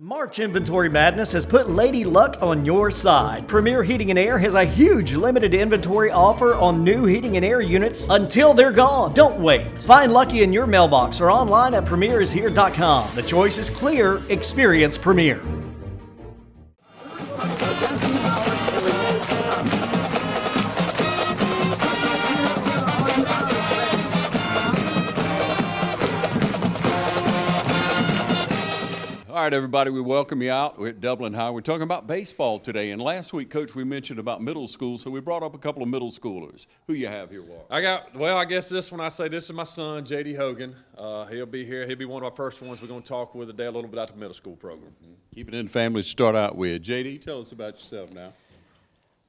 March Inventory Madness has put Lady Luck on your side. Premier Heating and Air has a huge limited inventory offer on new heating and air units until they're gone. Don't wait. Find Lucky in your mailbox or online at premierishere.com. The choice is clear. Experience Premier. All right, everybody, we welcome you out. We're at Dublin High. We're talking about baseball today. And last week, Coach, we mentioned about middle school, so we brought up a couple of middle schoolers. Who you have here, Walt? I guess this one, I say this is my son, J.D. Hogan. He'll be here. He'll be one of our first ones we're going to talk with today a little bit about the middle school program. Keep it in the family to start out with. J.D., tell us about yourself now.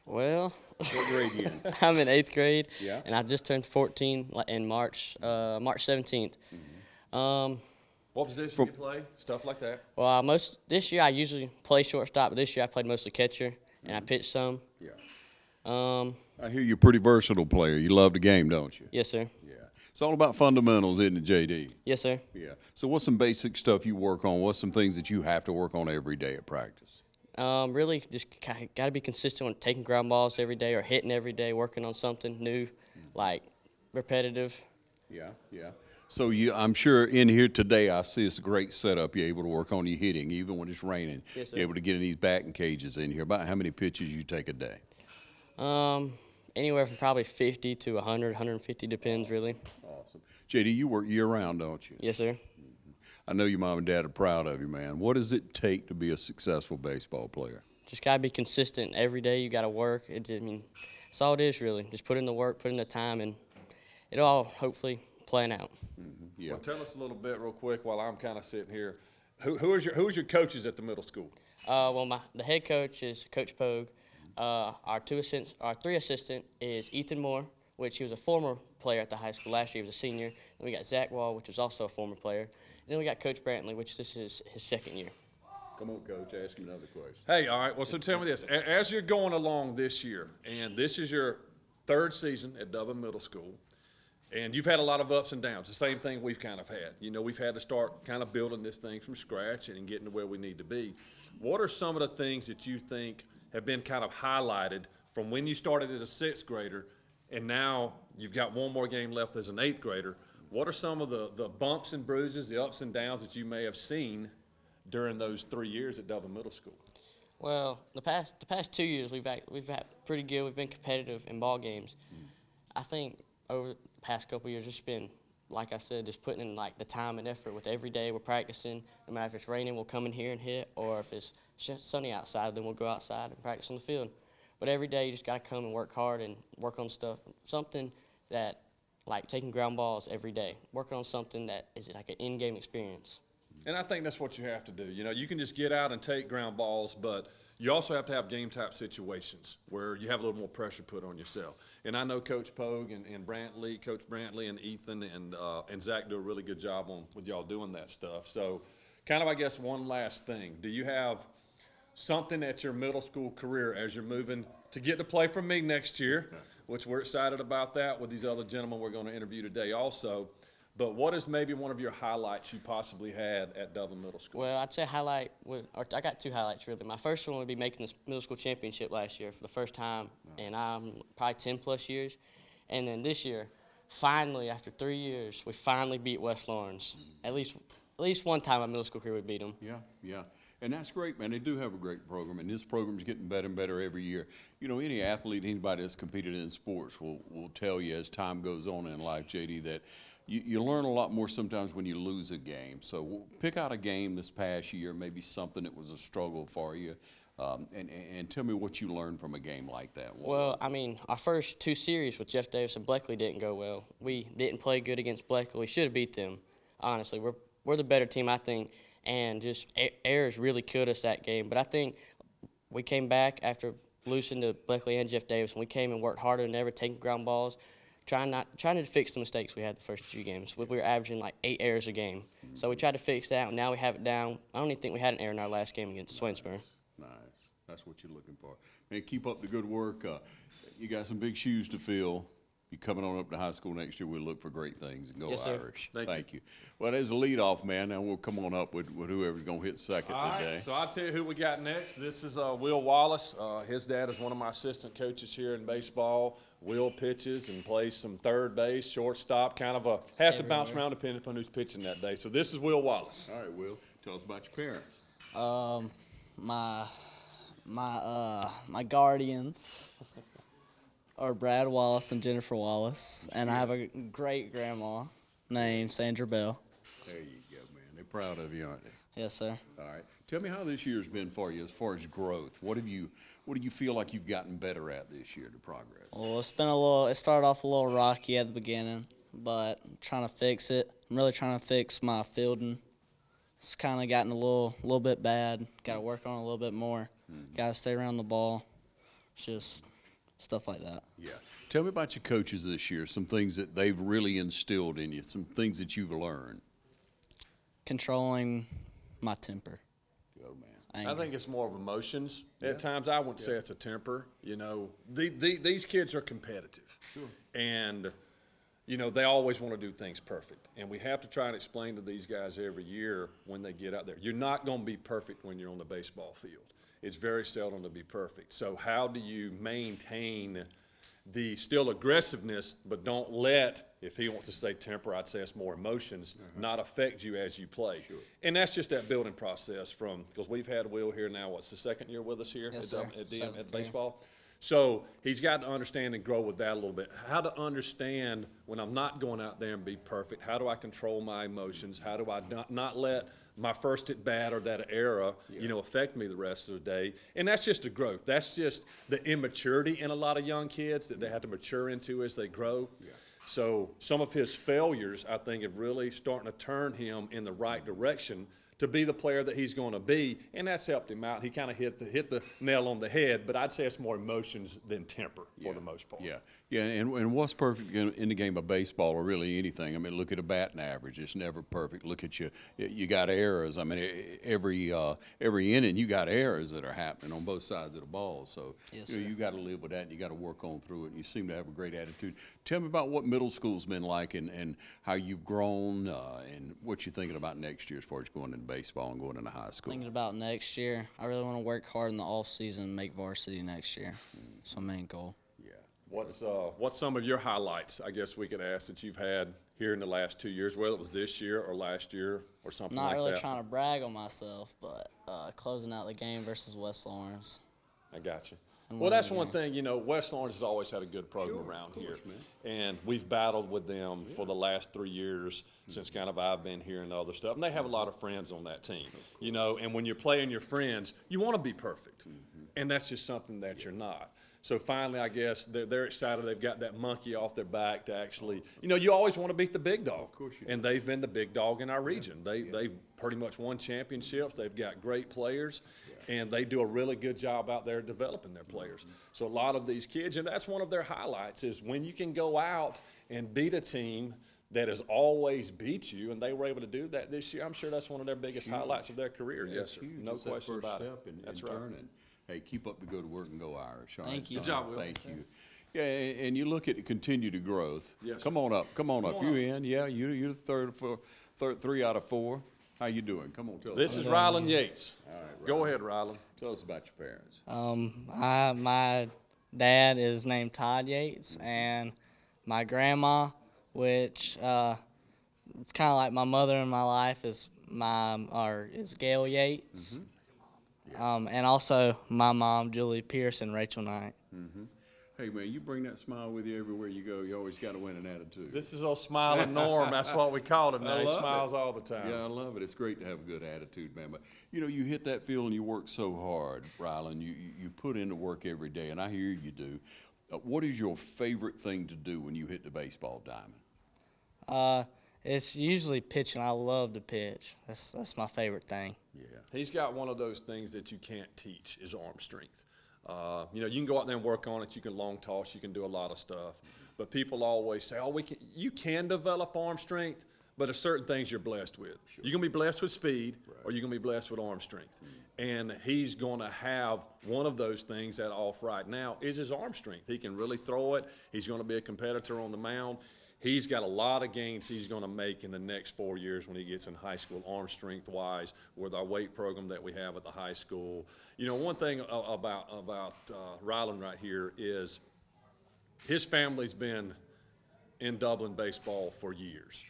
Well, What grade you in? I'm in 8th grade, Yeah. and I just turned 14 in March 17th. What position do you play? Stuff like that. Well, this year I usually play shortstop, but this year I played mostly catcher, and I pitched some. Yeah. I I hear you're a pretty versatile player. You love the game, don't you? Yes, sir. Yeah. It's all about fundamentals, isn't it, J.D.? Yes, sir. Yeah. So what's some basic stuff you work on? What's some things that you have to work on every day at practice? Really, just got to be consistent with taking ground balls every day or hitting every day, working on something new, like repetitive. Yeah, yeah. So I'm sure in here today I see it's a great setup. You're able to work on your hitting even when it's raining. Yes, sir. You're able to get in these batting cages in here. About how many pitches you take a day? Anywhere from probably 50 to 100, 150, depends really. Awesome. JD, you work year-round, don't you? Yes, sir. I know your mom and dad are proud of you, man. What does it take to be a successful baseball player? Just got to be consistent every day. You got to work. That's all it is really. Just put in the work, put in the time, and it'll all hopefully plan out. Yeah. Well, tell us a little bit real quick while I'm kind of sitting here. Who's your coaches at the middle school? The head coach is Coach Pogue. Our three assistant is Ethan Moore, which he was a former player at the high school. Last year he was a senior. Then we got Zach Wall, which was also a former player. And then we got Coach Brantley, which this is his second year. Come on, Coach, ask him another question. Hey, all right. Well, so tell me this. As you're going along this year, and this is your third season at Dublin Middle School, and you've had a lot of ups and downs, the same thing we've kind of had. You know, we've had to start kind of building this thing from scratch and getting to where we need to be. What are some of the things that you think have been kind of highlighted from when you started as a sixth grader and now you've got one more game left as an eighth grader? What are some of the bumps and bruises, the ups and downs that you may have seen during those 3 years at Dublin Middle School? Well, the past 2 years we've had pretty good. We've been competitive in ball games. I think over the past couple of years, it's been, like I said, just putting in like the time and effort with every day we're practicing. No matter if it's raining, we'll come in here and hit, or if it's sunny outside, then we'll go outside and practice on the field. But every day you just got to come and work hard and work on something that, like taking ground balls every day, working on something that is like an in-game experience. And I think that's what you have to do. You know, you can just get out and take ground balls, but you also have to have game-type situations where you have a little more pressure put on yourself. And I know Coach Pogue and Brantley, Coach Brantley and Ethan and Zach do a really good job with y'all doing that stuff. So kind of, I guess, one last thing. Do you have something at your middle school career as you're moving to get to play for me next year, which we're excited about that with these other gentlemen we're going to interview today also. But what is maybe one of your highlights you possibly had at Dublin Middle School? Well, I'd say I got two highlights really. My first one would be making the middle school championship last year for the first time, and I'm probably 10+ years. And then this year, finally, after 3 years, we finally beat West Lawrence. At least one time in my middle school career we beat them. Yeah, yeah. And that's great, man. They do have a great program, and this program is getting better and better every year. You know, any athlete, anybody that's competed in sports will tell you as time goes on in life, JD, that you learn a lot more sometimes when you lose a game. So pick out a game this past year, maybe something that was a struggle for you, and tell me what you learned from a game like that. Well, I mean, our first two series with Jeff Davis and Bleckley didn't go well. We didn't play good against Bleckley. We should have beat them, honestly. We're the better team, I think, and just errors really killed us that game. But I think we came back after losing to Bleckley and Jeff Davis, and we came and worked harder than ever, taking ground balls, trying to fix the mistakes we had the first few games. We were averaging like 8 errors a game. So we tried to fix that, and now we have it down. I don't even think we had an error in our last game against Swainsboro. Nice. That's what you're looking for. Man, keep up the good work. You got some big shoes to fill. You coming on up to high school next year, we'll look for great things and go Yes, sir. Irish. Thank you. Well, as a leadoff man, now we'll come on up with whoever's going to hit second All today. right, so I'll tell you who we got next. This is Will Wallace. His dad is one of my assistant coaches here in baseball. Will pitches and plays some third base, shortstop, has to bounce around depending upon who's pitching that day. So this is Will Wallace. All right, Will, tell us about your parents. My guardians are Brad Wallace and Jennifer Wallace, and I have a great grandma named Sandra Bell. There you go, man. They're proud of you, aren't they? Yes, sir. All right. Tell me how this year's been for you as far as growth. What do you feel like you've gotten better at this year to progress? Well, it started off a little rocky at the beginning, but I'm trying to fix it. I'm really trying to fix my fielding. It's kind of gotten a little bit bad. Got to work on it a little bit more. Got to stay around the ball. It's just stuff like that. Yeah. Tell me about your coaches this year, some things that they've really instilled in you, some things that you've learned. Controlling my temper. Go, man. I think it's more of emotions. At times, I wouldn't say it's a temper. You know, these kids are competitive. Sure. And, you know, they always want to do things perfect. And we have to try and explain to these guys every year when they get out there, you're not going to be perfect when you're on the baseball field. It's very seldom to be perfect. So how do you maintain the still aggressiveness, but don't let, if he wants to say temper, I'd say it's more emotions, not affect you as you play. Sure. And that's just that building process because we've had Will here now, what's the second year with us here Yes, at baseball? So he's got to understand and grow with that a little bit. How to understand when I'm not going out there and be perfect, how do I control my emotions? How do I not let my first at bat or that era, affect me the rest of the day? And that's just the growth. That's just the immaturity in a lot of young kids that they have to mature into as they grow. Yeah. So some of his failures, I think, have really starting to turn him in the right direction to be the player that he's going to be, and that's helped him out. He kind of hit the nail on the head, but I'd say it's more emotions than temper for the most part. Yeah, and what's perfect in the game of baseball or really anything? I mean, look at a batting average. It's never perfect. Look at you got errors. I mean, every inning you got errors that are happening on both sides of the ball. So you got to live with that, and you got to work on through it. And you seem to have a great attitude. Tell me about what middle school's been like and how you've grown and what you're thinking about next year as far as going into baseball and going into high school. Thinking about next year, I really want to work hard in the off season and make varsity next year. That's my main goal. Yeah. What's some of your highlights, I guess we could ask, that you've had here in the last 2 years, whether it was this year or last year or something like that? Not really trying to brag on myself, but closing out the game versus West Lawrence. I got you. Well, that's one thing, West Lawrence has always had a good program around here. And we've battled with them for the last 3 years since kind of I've been here and other stuff. And they have a lot of friends on that team, and when you're playing your friends, you want to be perfect. And that's just something that you're not. So finally, I guess they're excited. They've got that monkey off their back to actually, you always want to beat the big dog. Of course you do. And they've been the big dog in our region. They've pretty much won championships. They've got great players. And they do a really good job out there developing their players. So a lot of these kids, and that's one of their highlights, is when you can go out and beat a team that has always beat you, and they were able to do that this year. I'm sure that's one of their biggest highlights of their career. Yeah, yes, sir. Huge. No That's question that first about step it. in That's right. turning. Hey, keep up the good work and go Irish. All right, Thank you. son. Good job, Will. Thank you. Yeah, and you look at continued growth. Yes, Come sir. on up. Come on up. on You up. in? Yeah, you're the third 3 out of 4. How you doing? Come on, tell This us. is Rylan Yates. All right, Go Rylan. ahead, Rylan. Tell us about your parents. My dad is named Todd Yates, and my grandma, which kind of like my mother in my life, is Gail Yates. And also my mom, Julie Pierce, and Rachel Knight. Hey, man, you bring that smile with you everywhere you go. You always got to win an attitude. This is old Smiling Norm. That's what we call him now. He love smiles it. all the time. Yeah, I love it. It's great to have a good attitude, man. But, you hit that field and you work so hard, Rylan. You put in the work every day, and I hear you do. What is your favorite thing to do when you hit the baseball diamond? It's usually pitching. I love to pitch. That's my favorite thing. Yeah. He's got one of those things that you can't teach is arm strength. You can go out there and work on it. You can long toss. You can do a lot of stuff. But people always say, you can develop arm strength, but there's certain things you're blessed with. You're going to be blessed with speed, or you're going to be blessed with arm strength. And he's going to have one of those things that off right now is his arm strength. He can really throw it. He's going to be a competitor on the mound. He's got a lot of gains he's going to make in the next 4 years when he gets in high school, arm strength-wise, with our weight program that we have at the high school. You know, one thing about Ryland right here is his family's been in Dublin baseball for years.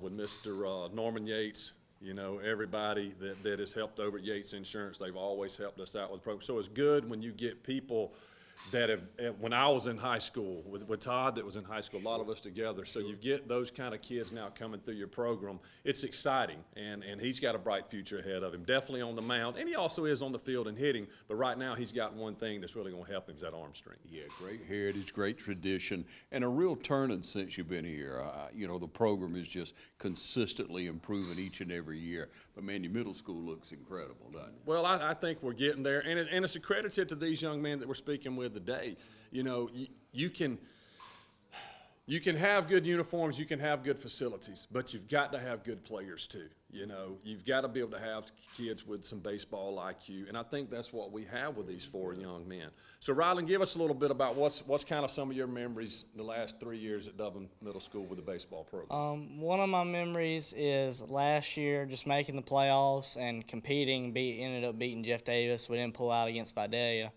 With Mr. Norman Yates, you know, everybody that has helped over at Yates Insurance, they've always helped us out with the program. So it's good when you get people that have, when I was in high school, with Todd that was in high school, a lot of us together. So you get those kind of kids now coming through your program. It's exciting, and he's got a bright future ahead of him, definitely on the mound. And he also is on the field and hitting, but right now he's got one thing that's really going to help him is that arm strength. Yeah, great heritage, great tradition, and a real turning since you've been here. You know, the program is just consistently improving each and every year. But, man, your middle school looks incredible, doesn't it? Well, I think we're getting there, and it's accredited to these young men that we're speaking with today. You know, you can have good uniforms, you can have good facilities, but you've got to have good players too. You know, you've got to be able to have kids with some baseball IQ, and I think that's what we have with these 4 young men. So, Ryland, give us a little bit about what's kind of some of your memories the last 3 years at Dublin Middle School with the baseball program. One of my memories is last year just making the playoffs and competing. Ended up beating Jeff Davis. We didn't pull out against Vidalia,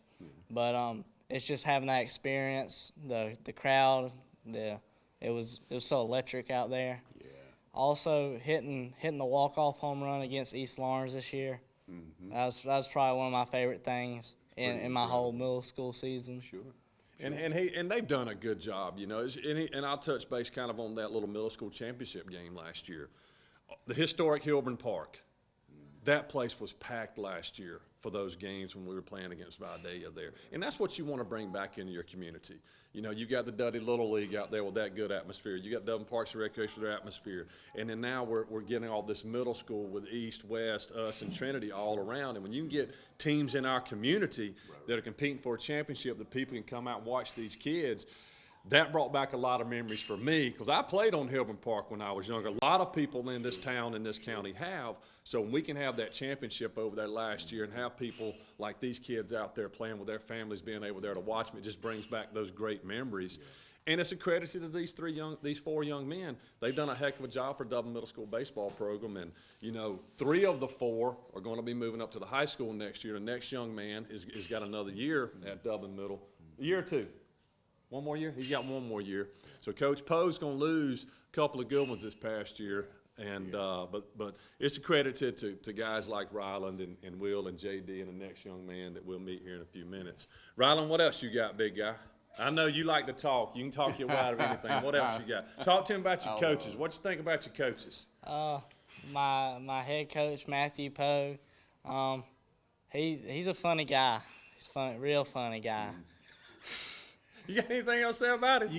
but it's just having that experience, the crowd, it was so electric out there. Yeah. Also hitting the walk-off home run against East Lawrence this year. That was probably one of my favorite things in my whole middle school season. Sure. And they've done a good job, you know. And I'll touch base kind of on that little middle school championship game last year. The historic Hilburn Park. That place was packed last year for those games when we were playing against Vidalia there. And that's what you want to bring back into your community. You know, you got the Dudley Little League out there with that good atmosphere. You got Dublin Parks and Recreation with their atmosphere. And then now we're getting all this middle school with East, West, us, and Trinity all around. And when you can get teams in our community that are competing for a championship, that people can come out and watch these kids, that brought back a lot of memories for me because I played on Hilburn Park when I was younger. A lot of people in this town, in this county have. So when we can have that championship over there last year and have people like these kids out there playing with their families, being able there to watch them, it just brings back those great memories. And it's accredited to these 4 young men. They've done a heck of a job for Dublin Middle School baseball program. And, you know, 3 of the 4 are going to be moving up to the high school next year. The next young man is got another year at Dublin Middle. A year or 2. 1 more year? He's got 1 more year. So Coach Poe's going to lose a couple of good ones this past year. And but it's accredited to guys like Ryland and Will and JD and the next young man that we'll meet here in a few minutes. Ryland, what else you got, big guy? I know you like to talk. You can talk your way out of anything. What else you got? Talk to him about your coaches. What you think about your coaches? My head coach, Matthew Poe, he's a funny guy. He's fun, real funny guy. You got anything else to say about it?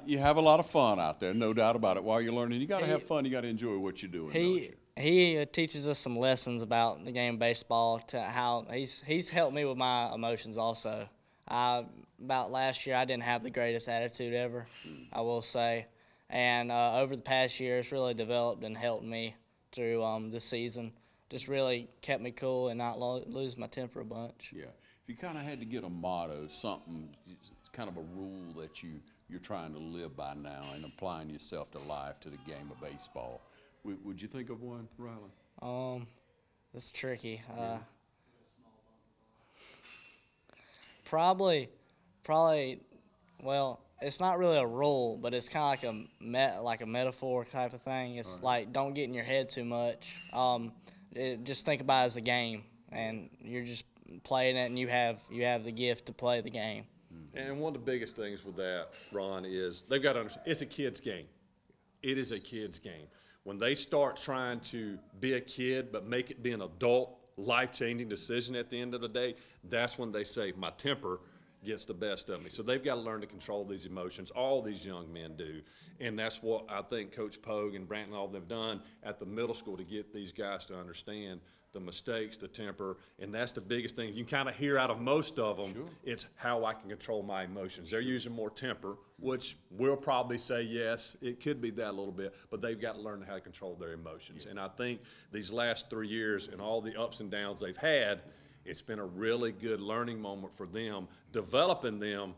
You have a lot of fun out there, no doubt about it. While you're learning, you got to have fun. You got to enjoy what you're doing. He teaches us some lessons about the game of baseball. To how he's helped me with my emotions also. About last year, I didn't have the greatest attitude ever, I will say, and over the past year, it's really developed and helped me through this season. Just really kept me cool and not lose my temper a bunch. Yeah. If you kind of had to get a motto, something, kind of a rule that you're trying to live by now and applying yourself to life, to the game of baseball, would you think of one, Ryland? It's tricky. Probably, well, it's not really a rule, but it's kind of like a metaphor type of thing. It's like, don't get in your head too much. Just think about it as a game, and you're just playing it, and you have the gift to play the game. And one of the biggest things with that, Ron, is they've got to understand it's a kid's game. It is a kid's game. When they start trying to be a kid but make it be an adult, life-changing decision at the end of the day, that's when they say, my temper gets the best of me. So they've got to learn to control these emotions. All these young men do. And that's what I think Coach Pogue and Branton and all of them have done at the middle school to get these guys to understand the mistakes, the temper, and that's the biggest thing. You kind of hear out of most of them, it's how I can control my emotions. They're using more temper, which we'll probably say, yes, it could be that a little bit, but they've got to learn how to control their emotions. And I think these last 3 years and all the ups and downs they've had, it's been a really good learning moment for them, developing them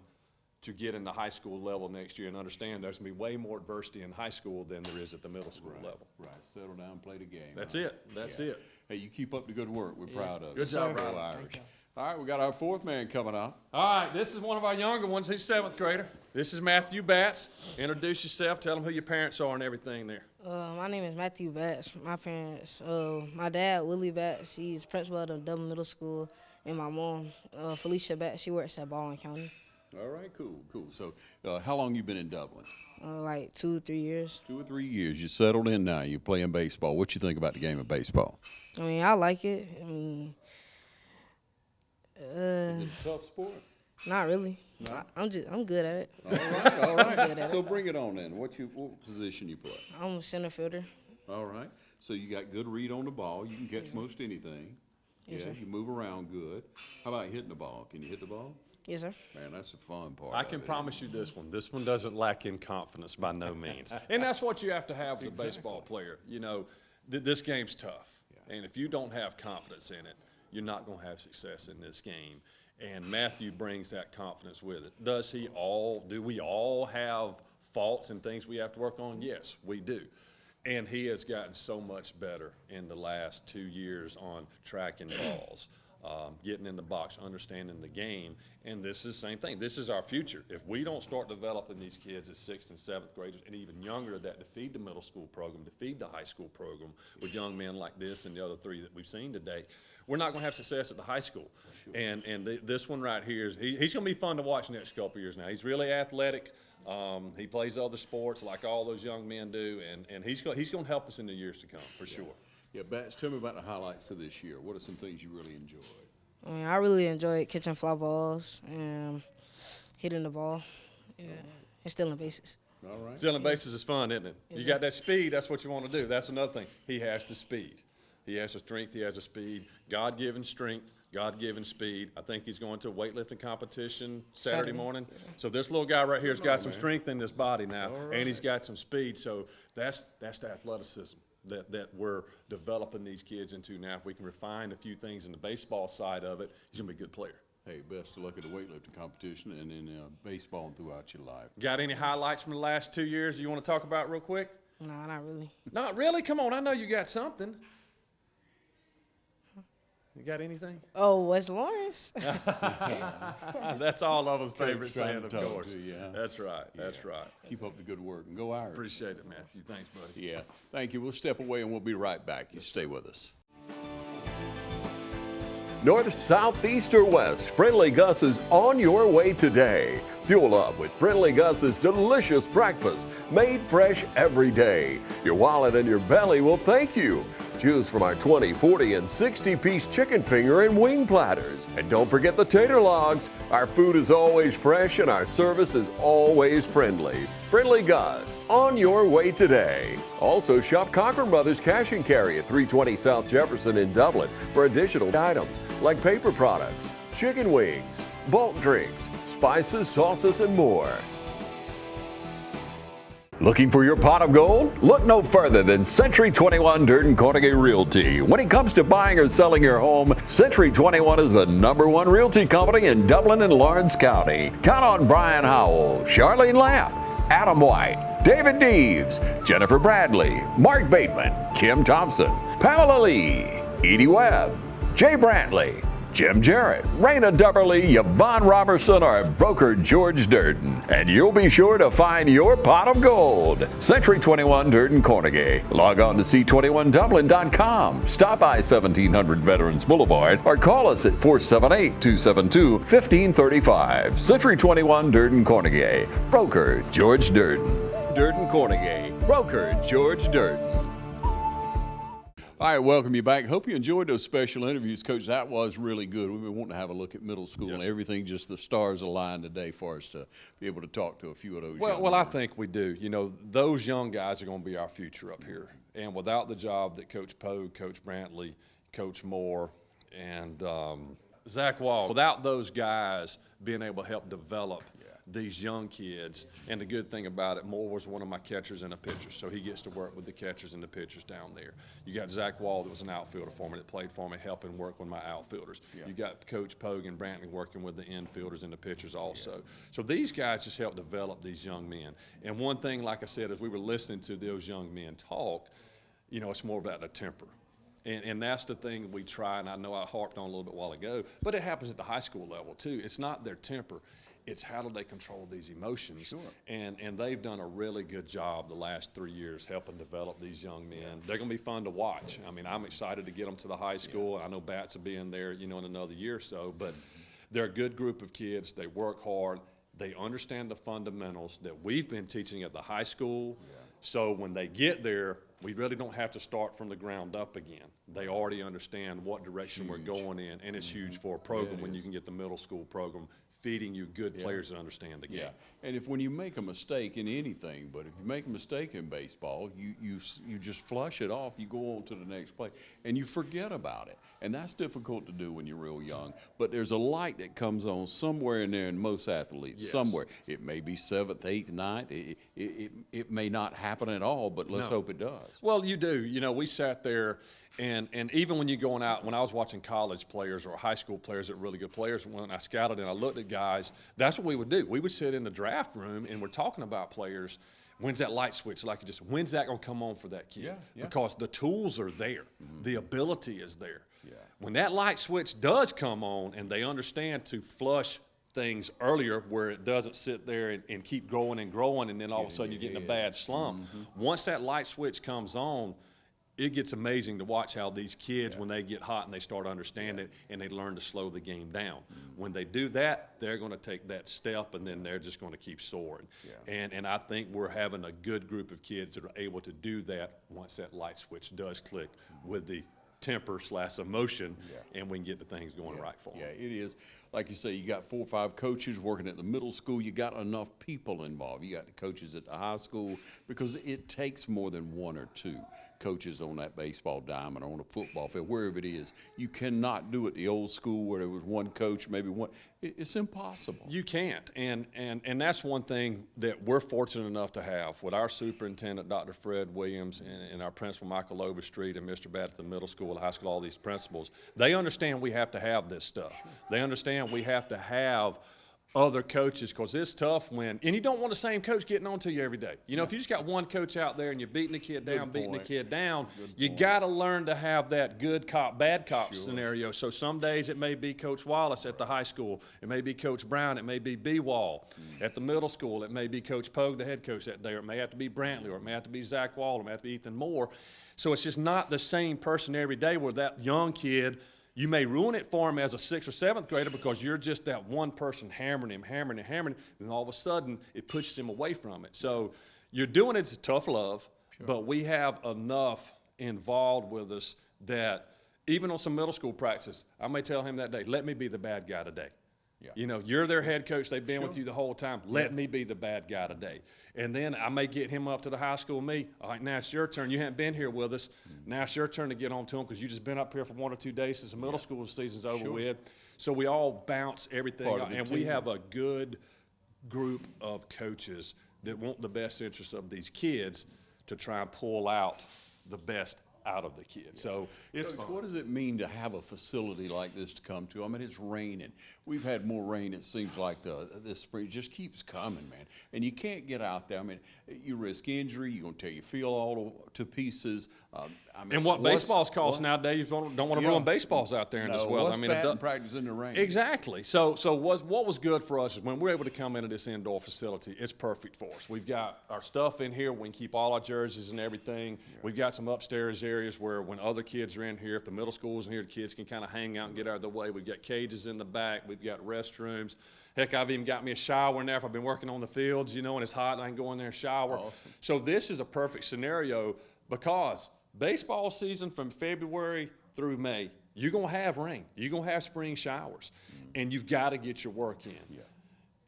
to get in the high school level next year and understand there's going to be way more adversity in high school than there is at the middle school level. Right, settle down, play the game. That's it. That's it. Hey, you keep up the good work. We're proud of you. Good job, Go Riley. Irish. All right, we got our fourth man coming up. All right, this is one of our younger ones. He's 7th grader. This is Matthew Batts. Introduce yourself. Tell them who your parents are and everything there. My name is Matthew Batts. My parents, my dad, Willie Batts, he's principal at Dublin Middle School, and my mom, Felicia Batts, she works at Baldwin County. All right, cool. So how long you been in Dublin? Like 2 or 3 years. 2 or 3 years. You settled in now. You're playing baseball. What you think about the game of baseball? I mean, I like it. I mean, Is it a tough sport? not really. No? I'm good at it. All right. good at So bring it on then. What position you play? I'm a center fielder. All right. So you got good read on the ball. You can catch most anything. Yes, Yeah, sir. you move around good. How about hitting the ball? Can you hit the ball? Yes, sir. Man, that's the fun part. I can promise you this one. This one doesn't lack in confidence by no means. And that's what you have to have as a baseball player. You know, this game's tough. And if you don't have confidence in it, you're not going to have success in this game. And Matthew brings that confidence with it. Do we all have faults and things we have to work on? Yes, we do. And he has gotten so much better in the last 2 years on tracking balls. Getting in the box, understanding the game, and this is the same thing. This is our future. If we don't start developing these kids as 6th and 7th graders, and even younger, that to feed the middle school program, to feed the high school program with young men like this and the other 3 that we've seen today, we're not going to have success at the high school. Sure. And this one right here he's going to be fun to watch next couple years now. He's really athletic. He plays other sports like all those young men do, and he's going to help us in the years to come for sure. Yeah, Bats, tell me about the highlights of this year. What are some things you really enjoyed? I mean, I really enjoyed catching fly balls and hitting the ball, and stealing bases. All right. Stealing bases is fun, isn't it? You got that speed, that's what you want to do. That's another thing. He has the speed. He has the strength, he has the speed. God-given strength, God-given speed. I think he's going to a weightlifting competition Saturday morning. So this little guy right here has got some strength in his body now, and he's got some speed. So that's the athleticism that we're developing these kids into now. If we can refine a few things in the baseball side of it, he's going to be a good player. Hey, best of luck at the weightlifting competition and in baseball and throughout your life. Got any highlights from the last 2 years you want to talk about real quick? No, not really. Not really? Come on, I know you got something. You got anything? Oh, West Lawrence. That's all of us' favorite Coach trying saying, to of talk course. to you, huh? That's right. That's right. Keep up the good work and go Irish. Appreciate it, Matthew. Thanks, buddy. Yeah. Thank you. We'll step away and we'll be right back. You stay with us. North, south, east, or west, Friendly Gus is on your way today. Fuel up with Friendly Gus's delicious breakfast, made fresh every day. Your wallet and your belly will thank you. Choose from our 20, 40, and 60-piece chicken finger and wing platters. And don't forget the tater logs. Our food is always fresh and our service is always friendly. Friendly Gus, on your way today. Also shop Cochran Brothers Cash and Carry at 320 South Jefferson in Dublin for additional items like paper products, chicken wings, bulk drinks, spices, sauces, and more. Looking for your pot of gold? Look no further than Century 21 Durden Carnegie Realty. When it comes to buying or selling your home, Century 21 is the #1 realty company in Dublin and Lawrence County. Count on Brian Howell, Charlene Lamp, Adam White, David Deeves, Jennifer Bradley, Mark Bateman, Kim Thompson, Pamela Lee, Edie Webb, Jay Brantley, Jim Jarrett, Raina Dubberly, Yvonne Robertson, or broker George Durden. And you'll be sure to find your pot of gold. Century 21 Durden Carnegie. Log on to c21dublin.com. Stop by 1700 Veterans Boulevard or call us at 478-272-1535. Century 21 Durden Carnegie. Broker George Durden. Durden Carnegie. Broker George Durden. All right, welcome you back. Hope you enjoyed those special interviews, Coach. That was really good. We've been wanting to have a look at middle school and everything. Just the stars aligned today for us to be able to talk to a few of those. Well, I think we do. You know, those young guys are going to be our future up here. And without the job that Coach Pogue, Coach Brantley, Coach Moore, and Zach Wall. Without those guys being able to help develop these young kids, and the good thing about it, Moore was one of my catchers and a pitcher, so he gets to work with the catchers and the pitchers down there. You got Zach Wall that was an outfielder for me, that played for me, helping work with my outfielders. You got Coach Pogue and Brantley working with the infielders and the pitchers also. So these guys just help develop these young men. And one thing, like I said, as we were listening to those young men talk, you know, it's more about the temper. And that's the thing we try, and I know I harped on a little bit while ago, but it happens at the high school level too. It's not their temper. It's how do they control these emotions. Sure. And they've done a really good job the last 3 years helping develop these young men. They're going to be fun to watch. I mean, I'm excited to get them to the high school. I know Bats will be in there, you know, in another year or so, but they're a good group of kids. They work hard. They understand the fundamentals that we've been teaching at the high school. So when they get there, we really don't have to start from the ground up again. They already understand what direction we're going in, and it's huge for a program when you can get the middle school program feeding you good players that understand the game. Yeah, and if when you make a mistake in anything, but if you make a mistake in baseball, you just flush it off. You go on to the next play, and you forget about it, and that's difficult to do when you're real young. But there's a light that comes on somewhere in there in most athletes. Somewhere it may be 7th, 8th, 9th. It may not happen at all, but let's hope it does. Well, you do. You know, we sat there, and even when you're going out, when I was watching college players or high school players that were really good players, when I scouted and I looked at guys, that's what we would do. We would sit in the draft room, and we're talking about players. When's that light switch? Like you just, when's that going to come on for that kid? Because the tools are there. The ability is there. When that light switch does come on and they understand to flush things earlier where it doesn't sit there and keep growing and growing, and then all of a sudden you get in a bad slump. Once that light switch comes on, it gets amazing to watch how these kids, when they get hot and they start understanding it, and they learn to slow the game down. When they do that, they're going to take that step, and then they're just going to keep soaring. And I think we're having a good group of kids that are able to do that once that light switch does click with the temper/emotion, and we can get the things going right for them. Yeah, it is. Like you say, you got 4 or 5 coaches working at the middle school. You got enough people involved. You got the coaches at the high school, because it takes more than 1 or 2 coaches on that baseball diamond, on a football field, wherever it is. You cannot do it the old school where there was 1 coach, maybe one. It's impossible. You can't, and that's one thing that we're fortunate enough to have with our superintendent, Dr. Fred Williams, and our principal, Michael Overstreet, and Mr. Batt at the middle school, the high school, all these principals. They understand we have to have this stuff. They understand we have to have other coaches, because it's tough and you don't want the same coach getting on to you every day. You know, if you just got one coach out there and you're beating the kid down, you got to learn to have that good cop, bad cop scenario. So some days it may be Coach Wallace at the high school. It may be Coach Brown. It may be B. Wall. At the middle school, it may be Coach Pogue, the head coach that day, or it may have to be Brantley, or it may have to be Zach Wall, or it may have to be Ethan Moore. So it's just not the same person every day, where that young kid, you may ruin it for him as a 6th or 7th grader because you're just that one person hammering him, and all of a sudden it pushes him away from it. So you're doing it as tough love, but we have enough involved with us that even on some middle school practices, I may tell him that day, let me be the bad guy today. You know, you're their head coach. They've been with you the whole time. Let me be the bad guy today. And then I may get him up to the high school with me. All right, now it's your turn. You haven't been here with us. Now it's your turn to get on to him, because you just been up here for 1 or 2 days since the middle school season's over with. So we all bounce everything out. And we have a good group of coaches that want the best interest of these kids to try and pull out the best out of the kids. So it's Coach, what does it mean to have a facility like this to come to? I mean, it's raining. We've had more rain, it seems like, this spring. It just keeps coming, man. And you can't get out there. I mean, you risk injury. You're going to tear your field all to pieces. I mean, and what baseballs cost nowadays, you don't want to ruin baseballs out there as well. I mean, batting practice in the rain. Exactly. So what was good for us is when we're able to come into this indoor facility, it's perfect for us. We've got our stuff in here. We can keep all our jerseys and everything. We've got some upstairs areas where when other kids are in here, if the middle school's in here, the kids can kind of hang out and get out of the way. We've got cages in the back. We've got restrooms. Heck, I've even got me a shower in there if I've been working on the fields, you know, and it's hot and I can go in there and shower. Awesome. So this is a perfect scenario, because baseball season from February through May, you're going to have rain. You're going to have spring showers, and you've got to get your work in.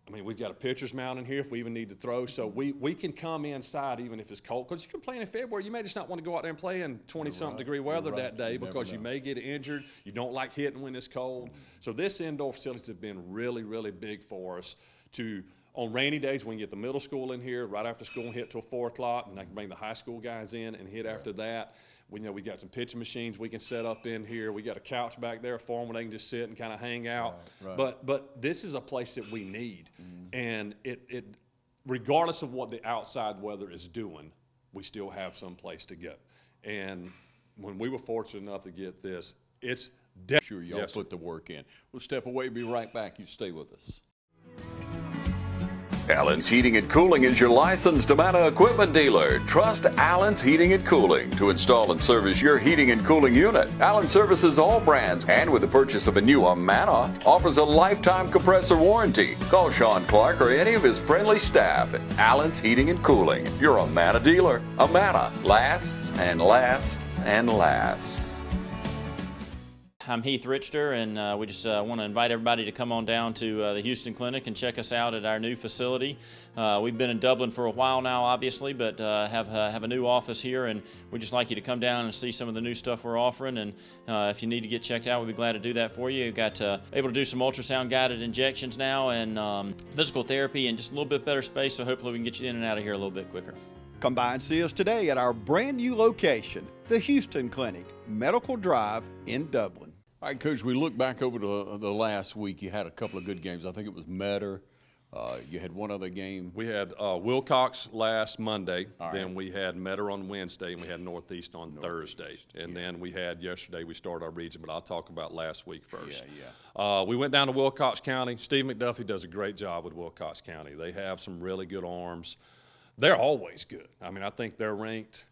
I mean, we've got a pitcher's mound in here if we even need to throw. So we can come inside even if it's cold. Because you can play in February. You may just not want to go out there and play in 20-something degree weather that day because you may get injured. You don't like hitting when it's cold. So this indoor facilities have been really, really big for us to, on rainy days, we can get the middle school in here right after school and hit till 4 o'clock. And I can bring the high school guys in and hit after that. We know we got some pitching machines we can set up in here. We got a couch back there for them where they can just sit and kind of hang out. But this is a place that we need, and it regardless of what the outside weather is doing, we still have some place to go. And when we were fortunate enough to get this, it's Sure, y'all put the work in. We'll step away. Be right back. You stay with us. Allen's Heating and Cooling is your licensed Amana equipment dealer. Trust Allen's Heating and Cooling to install and service your heating and cooling unit. Allen services all brands, and with the purchase of a new Amana, offers a lifetime compressor warranty. Call Sean Clark or any of his friendly staff at Allen's Heating and Cooling, your Amana dealer. Amana lasts and lasts and lasts. I'm Heath Richter, and we just want to invite everybody to come on down to the Houston Clinic and check us out at our new facility. We've been in Dublin for a while now, obviously, but have a new office here, and we'd just like you to come down and see some of the new stuff we're offering. And if you need to get checked out, we'd be glad to do that for you. We've got able to do some ultrasound guided injections now, and physical therapy, and just a little bit better space. So hopefully we can get you in and out of here a little bit quicker. Come by and see us today at our brand new location, the Houston Clinic, Medical Drive in Dublin. All right, Coach, we look back over the last week. You had a couple of good games. I think it was Metter. You had one other game. We had Wilcox last Monday. Then we had Metter on Wednesday, and we had Northeast on Thursday. And then we had yesterday, we started our region, but I'll talk about last week first. We went down to Wilcox County. Steve McDuffie does a great job with Wilcox County. They have some really good arms. They're always good. I mean, I think they're ranked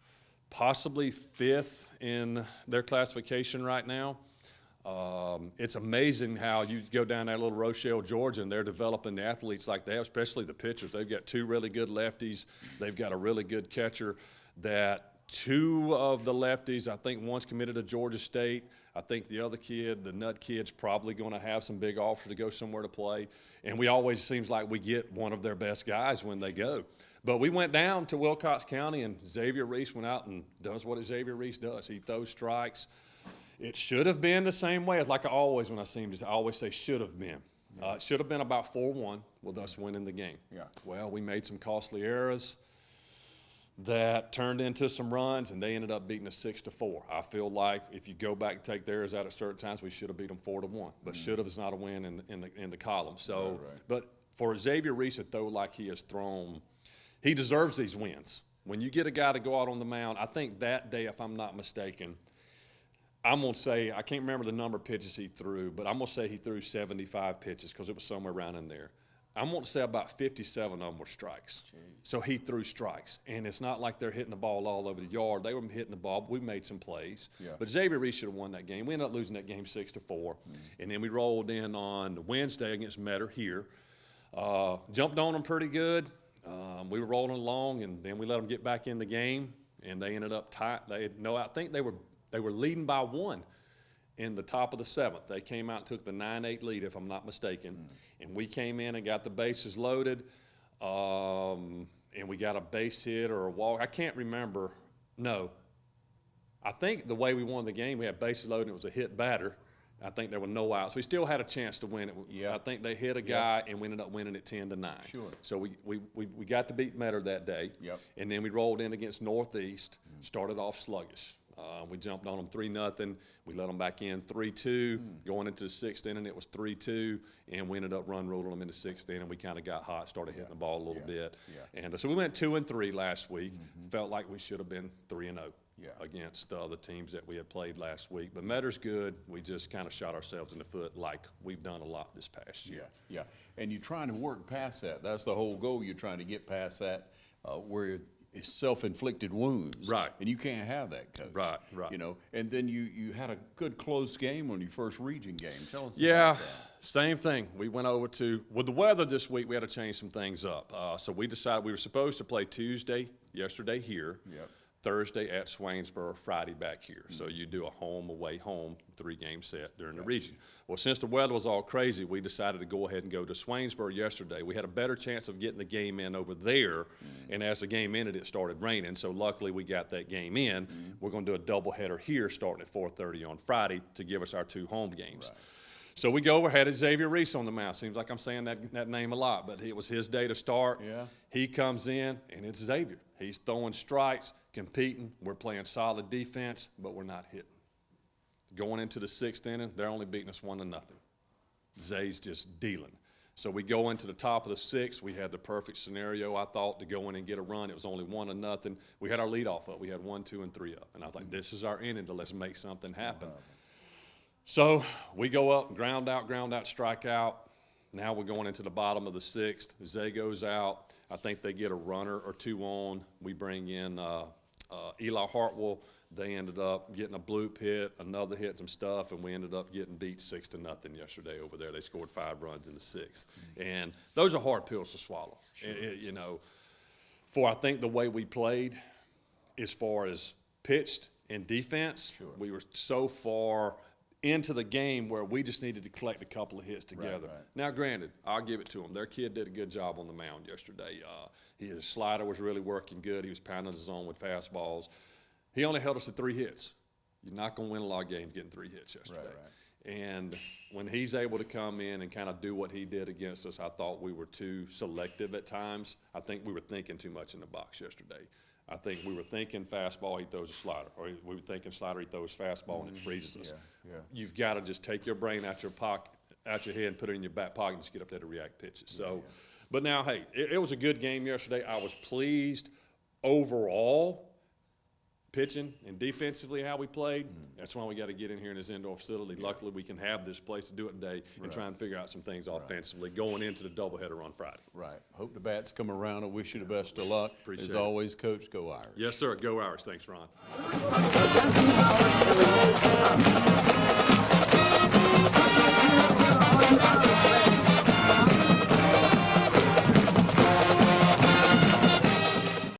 possibly 5th in their classification right now. It's amazing how you go down that little Rochelle, Georgia, and they're developing the athletes like they have, especially the pitchers. They've got 2 really good lefties. They've got a really good catcher. That 2 of the lefties, I think one's committed to Georgia State. I think the other kid, the nut kid's probably going to have some big offers to go somewhere to play. And we always seems like we get one of their best guys when they go. But we went down to Wilcox County, and Xavier Reese went out and does what Xavier Reese does. He throws strikes. It should have been the same way. It's like I always, when I see him, I always say should have been. It should have been about 4-1 with us winning the game. Well, we made some costly errors that turned into some runs, and they ended up beating us 6-4. I feel like if you go back and take the errors out at certain times, we should have beat them 4-1. But should have is not a win in the column. So, but for Xavier Reese to throw like he has thrown, he deserves these wins. When you get a guy to go out on the mound, I think that day, if I'm not mistaken, I'm going to say, I can't remember the number of pitches he threw, but I'm going to say he threw 75 pitches because it was somewhere around in there. I'm going to say about 57 of them were strikes. So he threw strikes. And it's not like they're hitting the ball all over the yard. They were hitting the ball. We made some plays. But Xavier Reese should have won that game. We ended up losing that game 6-4. And then we rolled in on Wednesday against Metter here. Jumped on them pretty good. We were rolling along, and then we let them get back in the game, and they ended up tight. I think they were leading by 1 in the top of the 7th. They came out and took the 9-8 lead, if I'm not mistaken. And we came in and got the bases loaded, and we got a base hit or a walk. I can't remember. No. I think the way we won the game, we had bases loaded, and it was a hit batter. I think there were no outs. We still had a chance to win it. I think they hit a guy, and we ended up winning it 10-9. So we got to beat Metter that day. And then we rolled in against Northeast, started off sluggish. We jumped on them 3-0. We let them back in 3-2. Going into the 6th inning, it was 3-2, and we ended up run ruling them in the 6th inning. We kind of got hot, started hitting the ball a little bit. And so we went 2-3 last week. Felt like we should have been 3-0 against the teams that we had played last week. But Metter's good. We just kind of shot ourselves in the foot like we've done a lot this past year. And you're trying to work past that. That's the whole goal. You're trying to get past that where it's self-inflicted wounds. And you can't have that, Coach. You know, and then you had a good close game on your first region game. Tell us about that. Same thing. We went over to, with the weather this week, we had to change some things up. So we decided we were supposed to play Tuesday, yesterday here. Thursday at Swainsboro, Friday back here. So you do a home, away, home, 3-game set during the region. Well, since the weather was all crazy, we decided to go ahead and go to Swainsboro yesterday. We had a better chance of getting the game in over there, and as the game ended, it started raining. So luckily we got that game in. We're going to do a doubleheader here starting at 4:30 on Friday to give us our 2 home games. Right. So we go over, had Xavier Reese on the mound. Seems like I'm saying that name a lot, but it was his day to start. Yeah. He comes in, and it's Xavier. He's throwing strikes, competing. We're playing solid defense, but we're not hitting. Going into the 6th inning, they're only beating us 1-0. Zay's just dealing. So we go into the top of the 6th. We had the perfect scenario, I thought, to go in and get a run. It was only 1-0. We had our leadoff up. We had 1, 2, and 3 up. And I was like, this is our inning to let's make something happen. So we go up, ground out, strike out. Now we're going into the bottom of the 6th. Zay goes out. I think they get a runner or 2 on. We bring in Eli Hartwell. They ended up getting a bloop hit, another hit, some stuff, and we ended up getting beat 6-0 yesterday over there. They scored 5 runs in the 6th. And those are hard pills to swallow. Sure. You know, for I think the way we played as far as pitched and defense, sure, we were so far into the game where we just needed to collect a couple of hits together. Right. Now, granted, I'll give it to them. Their kid did a good job on the mound yesterday. His slider was really working good. He was pounding his zone with fastballs. He only held us to 3 hits. You're not going to win a lot of games getting 3 hits yesterday. Right. And when he's able to come in and kind of do what he did against us, I thought we were too selective at times. I think we were thinking too much in the box yesterday. I think we were thinking fastball, he throws a slider, or we were thinking slider, he throws fastball, and it freezes us. Yeah. You've got to just take your brain out your pocket, out your head, and put it in your back pocket, and just get up there to react pitches. So, but now, hey, it was a good game yesterday. I was pleased overall, pitching and defensively how we played. That's why we got to get in here in this indoor facility. Luckily, we can have this place to do it today and try and figure out some things offensively going into the doubleheader on Friday. Right. Hope the bats come around. I wish you the best of luck. Appreciate As always, Coach, go Irish. Yes, sir. Go Irish. Thanks, Ron.